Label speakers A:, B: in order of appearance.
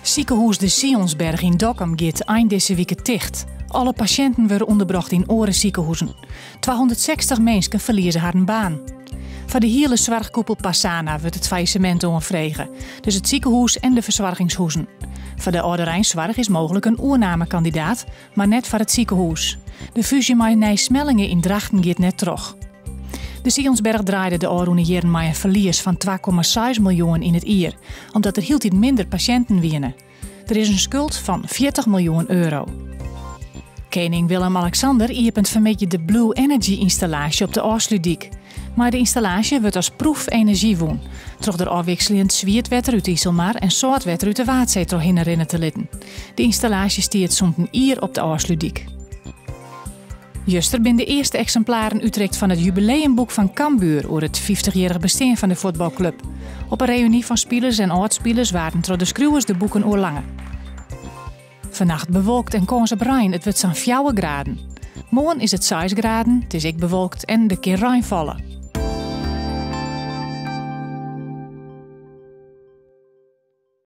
A: Ziekenhuis de Sionsberg in Dokkum gaat eind deze week dicht. Alle patiënten worden onderbracht in ziekenhuizen. 260 mensen verliezen haar baan. Voor de hele zorgkoepel Passana wordt het faillissement onvregen. Dus het ziekenhuis en de verzorgingshuizen. Voor de ouderijnszorg is mogelijk een oernamekandidaat, maar net voor het ziekenhuis. De fusie met Nijsmellingen in Drachten gaat net terug. De Sionsberg draaide de afgelopen jaren met een verlies van 2,6 miljoen in het jaar, omdat er heel iets minder patiënten winnen. Er is een schuld van 40 miljoen euro. Koning Willem-Alexander opent vanmiddag de Blue Energy installatie op de Aarsludiek. Maar de installatie wordt als proef energie woon. Door de afwisselend zwietwetter uit Iselmar en zoutwetter uit de Waadzee herinneren te litten. De installatie stiert zo'n een uur op de Aarsludiek. Juster ben de eerste exemplaren Utrecht van het jubileumboek van Cambuur over het 50-jarig bestaan van de voetbalclub. Op een reunie van spelers en oudspelers waren door de schreeuwers de boeken oorlangen. Vannacht bewolkt en kans op rein, het wordt zo'n 4 graden. Morgen is het 6 graden, het is ik bewolkt en de keer rein vallen.